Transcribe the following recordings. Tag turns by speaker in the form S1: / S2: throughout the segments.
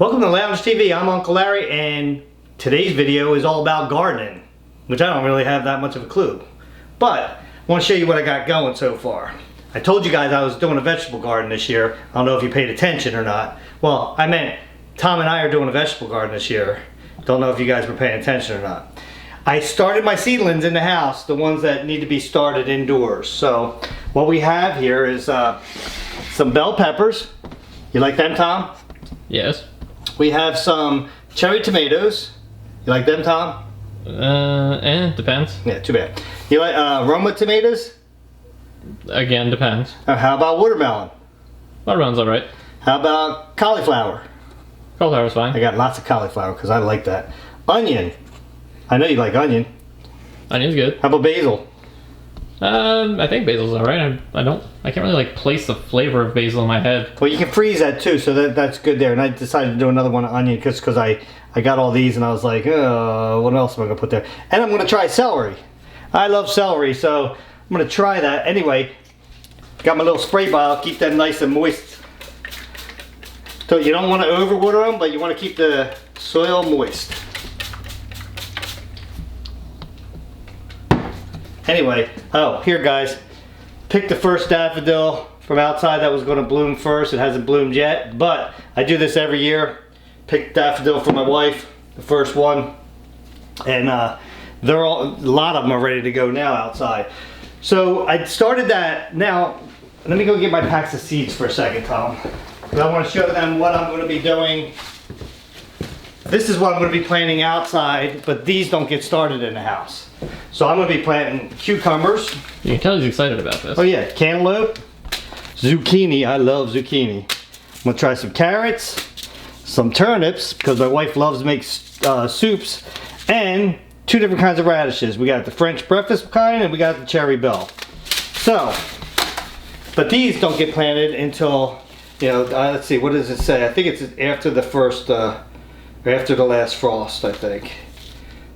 S1: Welcome to Lounge TV. I'm Uncle Larry, and today's video is all about gardening, which I don't really have that much of a clue. But I want to show you what I got going so far. I told you guys I was doing a vegetable garden this year. I don't know if you paid attention or not. Well, I meant Tom and I are doing a vegetable garden this year. Don't know if you guys were paying attention or not. I started my seedlings in the house, the ones that need to be started indoors. So what we have here is some bell peppers. You like them, Tom?
S2: Yes.
S1: We have some cherry tomatoes. You like them, Tom?
S2: Depends.
S1: Yeah, too bad. You like Roma tomatoes?
S2: Again, depends.
S1: How about watermelon?
S2: Watermelon's alright.
S1: How about cauliflower?
S2: Cauliflower's fine.
S1: I got lots of cauliflower because I like that. Onion. I know you like onion.
S2: Onion's good.
S1: How about basil?
S2: I think basil's alright. I can't really like place the flavor of basil in my head.
S1: Well, you can freeze that too, so that's good there. And I decided to do another one of onion because I got all these and I was like, what else am I gonna put there? And I'm gonna try celery. I love celery, so I'm gonna try that. Anyway, got my little spray bottle, keep them nice and moist. So you don't want to overwater them, but you want to keep the soil moist. Anyway, oh, here guys, picked the first daffodil from outside that was going to bloom first. It hasn't bloomed yet, but I do this every year. Picked daffodil for my wife, the first one, and they're all, a lot of them are ready to go now outside. So I started that. Now, let me go get my packs of seeds for a second, Tom. I want to show them what I'm going to be doing. This is what I'm going to be planting outside, but these don't get started in the house. So I'm going to be planting cucumbers.
S2: You can tell he's excited about this.
S1: Oh yeah, cantaloupe, zucchini. I love zucchini. I'm going to try some carrots, some turnips, because my wife loves to make soups, and two different kinds of radishes. We got the French breakfast kind, and we got the cherry bell. So, but these don't get planted until, you know, let's see, what does it say? I think it's after the first, after the last frost, I think.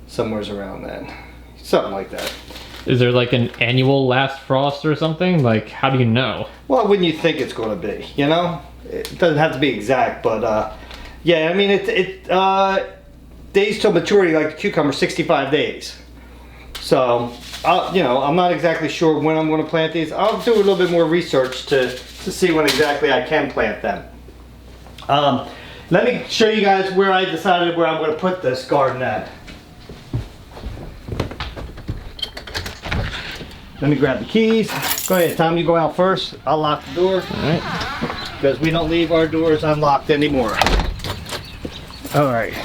S1: Somewhere's around then. Something like that.
S2: Is there like an annual last frost or something? Like, how do you know?
S1: Well, when you think it's going to be, you know? It doesn't have to be exact, but yeah, I mean, days till maturity, like the cucumber, 65 days. So, you know, I'm not exactly sure when I'm going to plant these. I'll do a little bit more research to see when exactly I can plant them. Let me show you guys where I decided where I'm going to put this garden at. Let me grab the keys. Go ahead, Tom, you go out first. I'll lock the door.
S2: Alright.
S1: Because we don't leave our doors unlocked anymore. Alright.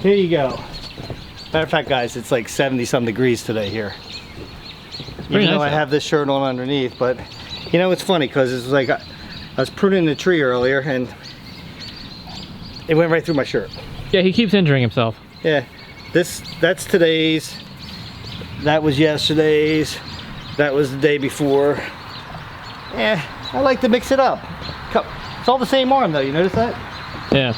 S1: Here you go. Matter of fact, guys, it's like 70-some degrees today here. Even though I have this shirt on underneath, but you know, it's funny because it's like I was pruning the tree earlier and it went right through my shirt.
S2: Yeah, he keeps injuring himself.
S1: Yeah, that's today's. That was yesterday's. That was the day before. Yeah, I like to mix it up. It's all the same arm though, you notice that?
S2: Yeah.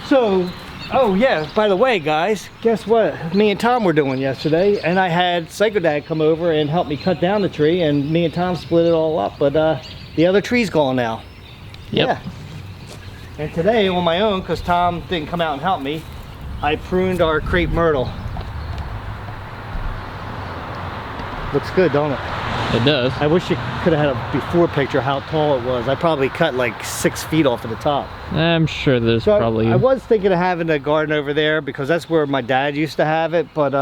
S1: So, oh yeah, by the way guys, guess what me and Tom were doing yesterday? And I had Psycho Dad come over and help me cut down the tree, and me and Tom split it all up, but the other tree's gone now.
S2: Yep.
S1: Yeah. And today on my own, because Tom didn't come out and help me, I pruned our crepe myrtle. Looks good, don't it?
S2: It does.
S1: I wish you could have had a before picture how tall it was. I probably cut like 6 feet off of the top.
S2: I'm sure there's probably...
S1: I was thinking of having a garden over there because that's where my dad used to have it, but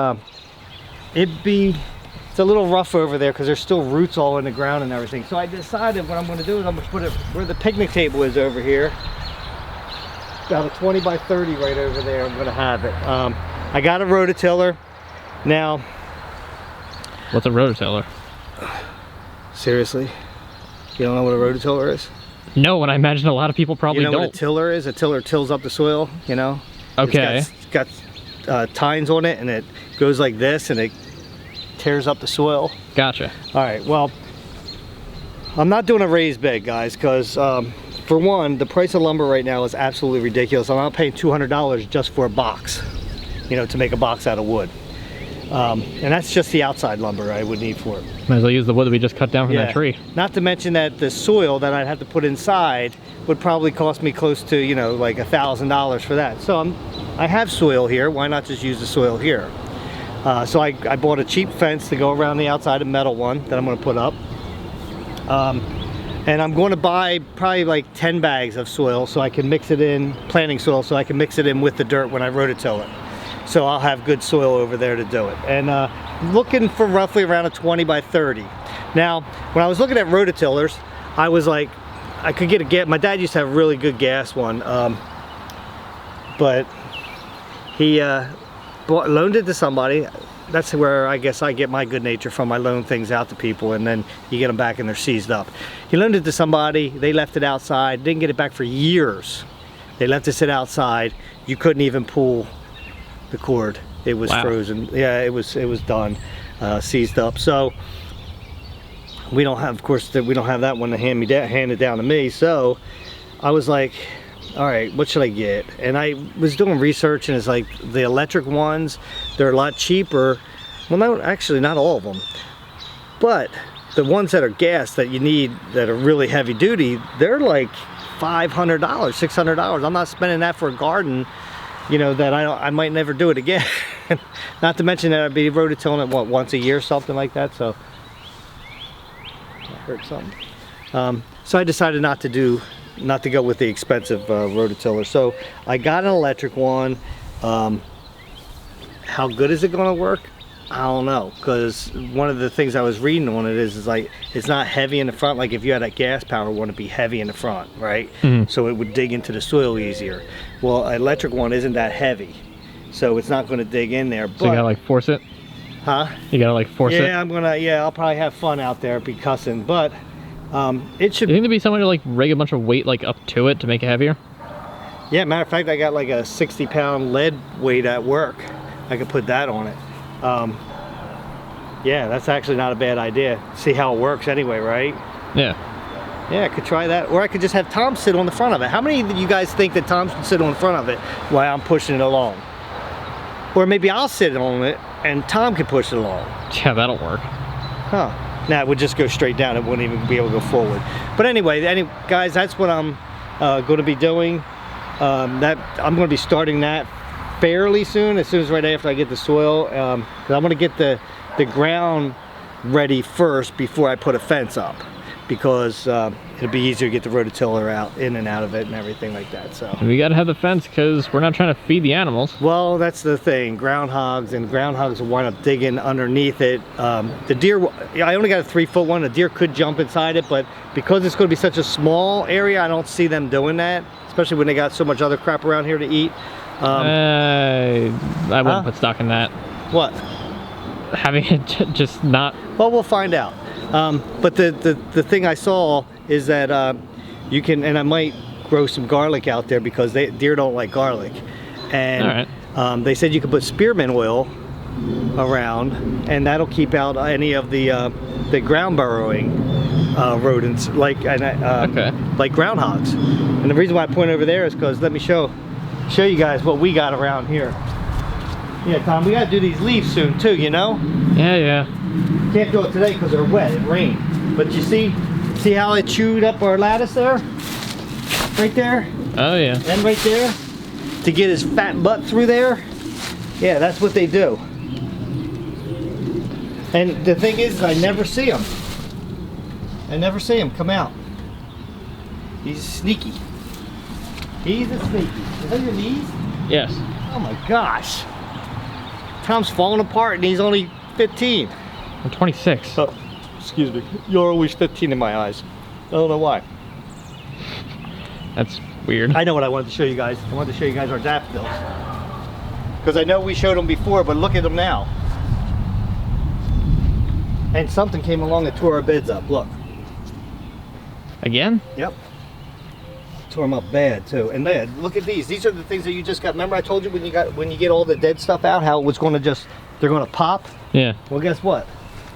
S1: it's a little rough over there because there's still roots all in the ground and everything. So I decided what I'm going to do is I'm going to put it where the picnic table is over here. About a 20 by 30 right over there. I'm going to have it. I got a rototiller. Now,
S2: what's a rototiller?
S1: Seriously? You don't know what a rototiller is?
S2: No, and I imagine a lot of people probably don't.
S1: You know what a tiller is? A tiller tills up the soil, you know?
S2: Okay.
S1: It's got tines on it, and it goes like this, and it tears up the soil.
S2: Gotcha.
S1: All right, well, I'm not doing a raised bed, guys, because for one, the price of lumber right now is absolutely ridiculous. I'm not paying $200 just for a box, you know, to make a box out of wood. And that's just the outside lumber I would need for it.
S2: Might as well use the wood that we just cut down from that tree.
S1: Not to mention that the soil that I'd have to put inside would probably cost me close to, you know, like $1,000 for that. So I have soil here. Why not just use the soil here? So I bought a cheap fence to go around the outside, a metal one that I'm going to put up. And I'm going to buy probably like 10 bags of soil so I can mix it in, planting soil, so I can mix it in with the dirt when I rototill it. So I'll have good soil over there to do it. And looking for roughly around a 20 by 30. Now, when I was looking at rototillers, I was like, I could get a gas. My dad used to have a really good gas one, but he loaned it to somebody. That's where I guess I get my good nature from. I loan things out to people and then you get them back and they're seized up. He loaned it to somebody, they left it outside, didn't get it back for years. They left it sit outside. You couldn't even pull the cord. It was frozen. Yeah, it was done, seized up. So we don't have, of course, we don't have that one to handed down to me. So I was like, all right, what should I get? And I was doing research and it's like the electric ones, they're a lot cheaper. Well, no, actually not all of them, but the ones that are gas that you need that are really heavy duty, they're like $500, $600. I'm not spending that for a garden, you know, that I might never do it again. Not to mention that I'd be rototilling it, what, once a year, something like that. So I heard something. So I decided not to go with the expensive rototiller. So I got an electric one. How good is it going to work? I don't know, because one of the things I was reading on it is like it's not heavy in the front. Like if you had a gas power one, it'd be heavy in the front, right? So it would dig into the soil easier. Well, an electric one isn't that heavy, so it's not going to dig in there. But
S2: so you gotta like force it?
S1: Huh?
S2: You gotta like force it?
S1: Yeah, I'll probably have fun out there, be cussing, but it should.
S2: Do you think there'd be some way to like rig a bunch of weight like up to it to make it heavier?
S1: Yeah, matter of fact, I got like a 60-pound lead weight at work. I could put that on it. Yeah, that's actually not a bad idea. See how it works anyway, right?
S2: Yeah.
S1: Yeah, I could try that. Or I could just have Tom sit on the front of it. How many of you guys think that Tom should sit on the front of it while I'm pushing it along? Or maybe I'll sit on it and Tom can push it along.
S2: Yeah, that'll work.
S1: Huh. Now it would just go straight down. It wouldn't even be able to go forward. But anyway, guys, that's what I'm going to be doing. I'm going to be starting that fairly soon, as right after I get the soil. 'Cause I'm going to get the ground ready first before I put a fence up, because it'll be easier to get the rototiller out, in and out of it and everything like that. So
S2: we gotta have the fence because we're not trying to feed the animals.
S1: Well, that's the thing. Groundhogs will wind up digging underneath it. The deer, I only got a 3-foot one. The deer could jump inside it, but because it's going to be such a small area, I don't see them doing that, especially when they got so much other crap around here to eat.
S2: I wouldn't put stock in that.
S1: What?
S2: Having it just not.
S1: Well, we'll find out. But the thing I saw is that you can, and I might grow some garlic out there because deer don't like garlic. And they said you could put spearmint oil around, and that'll keep out any of the ground burrowing rodents, like groundhogs. And the reason why I point over there is because let me show you guys what we got around here. Yeah, Tom, we gotta do these leaves soon too, you know?
S2: Yeah.
S1: Can't do it today because they're wet, it rained. But you see how it chewed up our lattice there? Right there?
S2: Oh yeah.
S1: And right there? To get his fat butt through there? Yeah, that's what they do. And the thing is, I never see him. I never see him come out. He's sneaky. He's a sneaky. Is that your knees?
S2: Yes.
S1: Oh my gosh. Tom's falling apart and he's only 15.
S2: I'm 26.
S1: Oh, excuse me. You're always 15 in my eyes. I don't know why.
S2: That's weird.
S1: I know what I wanted to show you guys. I wanted to show you guys our daffodils. Because I know we showed them before, but look at them now. And something came along and tore our beds up. Look.
S2: Again?
S1: Yep. Tore them up bad too. And then look at these. These are the things that you just got. Remember I told you when you get all the dead stuff out, how it was going to they're going to pop?
S2: Yeah.
S1: Well, guess what?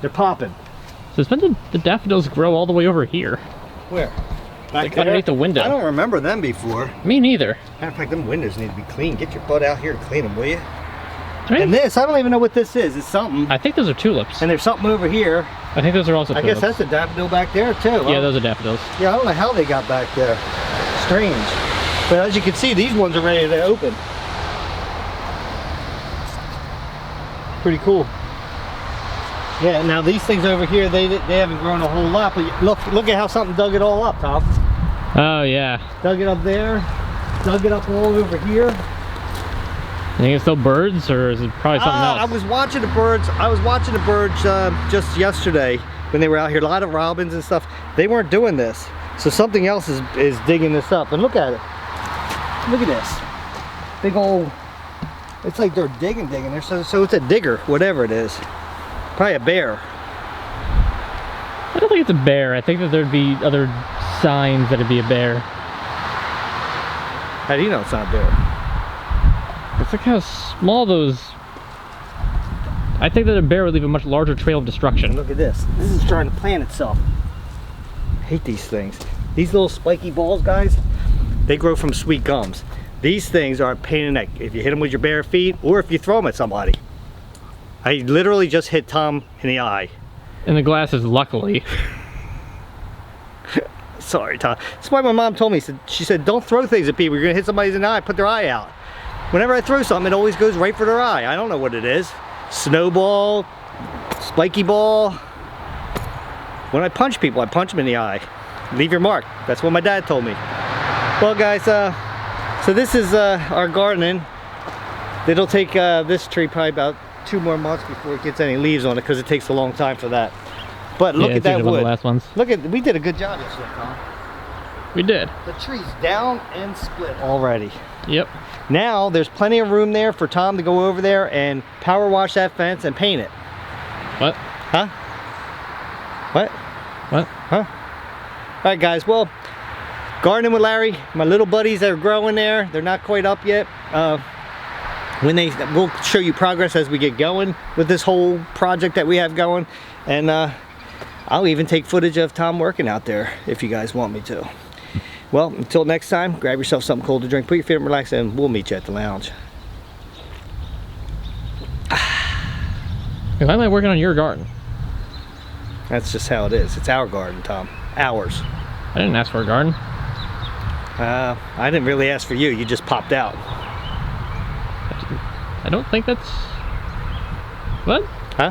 S1: They're popping.
S2: So when did the daffodils grow all the way over here?
S1: Where? Back
S2: like underneath the window.
S1: I don't remember them before.
S2: Me neither.
S1: Matter of fact, them windows need to be clean. Get your butt out here to clean them, will you?
S2: Right?
S1: And this, I don't even know what this is. It's something.
S2: I think those are tulips.
S1: And there's something over here.
S2: I think those are also
S1: I
S2: tulips.
S1: guess that's a daffodil back there too.
S2: Yeah, those are daffodils.
S1: Yeah, I don't know how they got back there. Strange. But as you can see, these ones are ready to open. Pretty cool. Yeah, now these things over here, they haven't grown a whole lot, but look at how something dug it all up, Tom.
S2: Oh yeah.
S1: Dug it up there, dug it up all over here.
S2: You think it's still birds, or is it probably something else?
S1: I was watching the birds. I was watching the birds just yesterday when they were out here. A lot of robins and stuff. They weren't doing this, so something else is digging this up. And look at it. Look at this. Big old. It's like they're digging there. So it's a digger, whatever it is. Probably a bear.
S2: I don't think it's a bear. I think that there'd be other signs that it'd be a bear.
S1: How do you know it's not a bear?
S2: It's like how small those... I think that a bear would leave a much larger trail of destruction.
S1: Look at this. This is trying to plant itself. I hate these things. These little spiky balls, guys, they grow from sweet gums. These things are a pain in the neck if you hit them with your bare feet or if you throw them at somebody. I literally just hit Tom in the eye.
S2: And the glasses, luckily.
S1: Sorry, Tom. That's why my mom told me. She said, don't throw things at people. You're going to hit somebody's in the eye, put their eye out. Whenever I throw something, it always goes right for their eye. I don't know what it is. Snowball, spiky ball. When I punch people, I punch them in the eye. Leave your mark. That's what my dad told me. Well, guys, so this is our gardening. It'll take this tree probably about 2 more months before it gets any leaves on it because it takes a long time for that. But look at that wood.
S2: One of the last ones.
S1: Look at, we did a good job yesterday, Tom.
S2: We did.
S1: The tree's down and split already.
S2: Yep.
S1: Now there's plenty of room there for Tom to go over there and power wash that fence and paint it.
S2: What?
S1: Huh? What?
S2: What?
S1: Huh? All right, guys. Well, gardening with Larry, my little buddies that are growing there, they're not quite up yet. We'll show you progress as we get going with this whole project that we have going, and I'll even take footage of Tom working out there if you guys want me to. Well, until next time, grab yourself something cold to drink, put your feet up, relax, and we'll meet you at the lounge.
S2: Why am I working on your garden?
S1: That's just how it is. It's our garden, Tom. Ours.
S2: I didn't ask for a garden.
S1: I didn't really ask for you. You just popped out.
S2: I don't think that's... What?
S1: Huh?